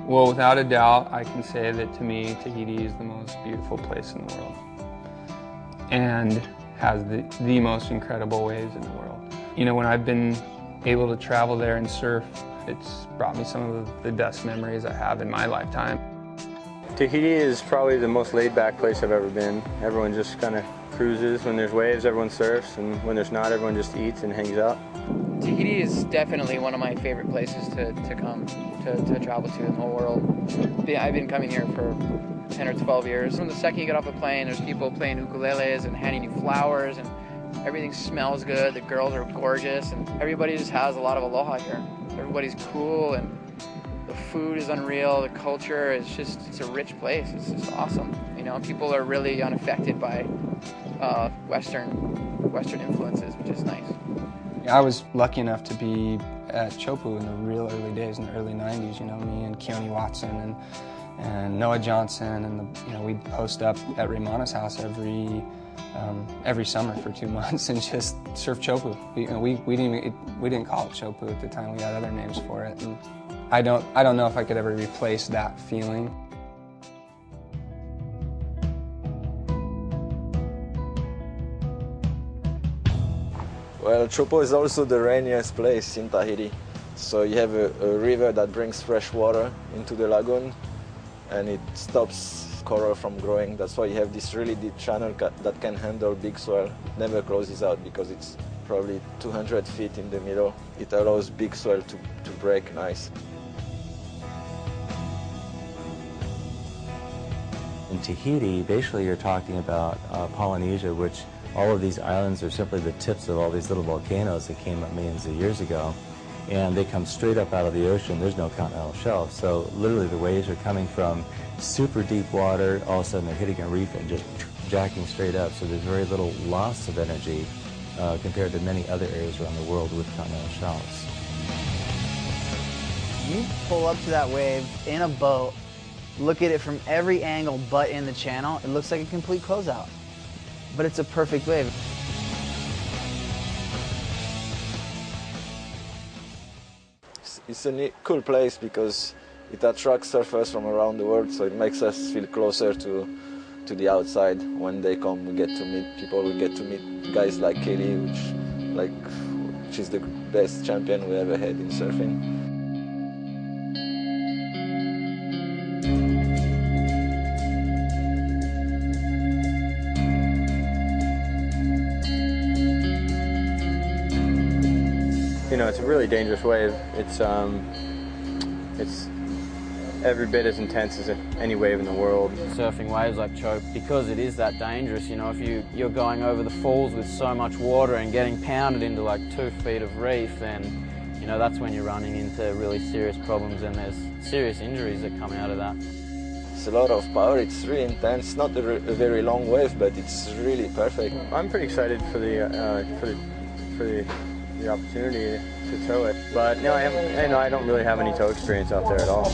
Well, without a doubt, I can say that to me, Tahiti is the most beautiful place in the world and has the most incredible waves in the world. You know, when I've been able to travel there and surf, it's brought me some of the best memories I have in my lifetime. Tahiti is probably the most laid-back place I've ever been. Everyone just kind of cruises. When there's waves, everyone surfs, and when there's not, everyone just eats and hangs out. Tahiti is definitely one of my favorite places to come, to travel to in the whole world. I've been coming here for 10 or 12 years. From the second you get off a plane, there's people playing ukuleles and handing you flowers, and everything smells good, the girls are gorgeous, and everybody just has a lot of aloha here. Everybody's cool, and the food is unreal, the culture is just, it's a rich place, it's just awesome. You know, people are really unaffected by Western influences, which is nice. I was lucky enough to be at Chopu in the real early days, in the early 90s, you know, me and Keone Watson and Noah Johnson, and you know, we'd post up at Raymana's house every summer for 2 months and just surf Chopu. We didn't call it Chopu at the time, we had other names for it. And I don't know if I could ever replace that feeling. Well, Chopo is also the rainiest place in Tahiti. So you have a river that brings fresh water into the lagoon and it stops coral from growing. That's why you have this really deep channel that can handle big swell. It never closes out because it's probably 200 feet in the middle. It allows big swell to break nice. In Tahiti, basically you're talking about Polynesia, which all of these islands are simply the tips of all these little volcanoes that came up millions of years ago. And they come straight up out of the ocean. There's no continental shelf. So literally the waves are coming from super deep water. All of a sudden they're hitting a reef and just jacking straight up. So there's very little loss of energy compared to many other areas around the world with continental shelves. You pull up to that wave in a boat, look at it from every angle but in the channel, it looks like a complete closeout. But it's a perfect wave. It's a cool place because it attracts surfers from around the world, so it makes us feel closer to the outside. When they come, we get to meet people, we get to meet guys like Kelly, which is the best champion we ever had in surfing. You know, it's a really dangerous wave. It's every bit as intense as any wave in the world. Surfing waves like Chope, because it is that dangerous, you know, if you're going over the falls with so much water and getting pounded into like 2 feet of reef, then, you know, that's when you're running into really serious problems and there's serious injuries that come out of that. It's a lot of power, it's really intense, not a very long wave, but it's really perfect. I'm pretty excited for the opportunity to tow it, but no, I don't really have any tow experience out there at all.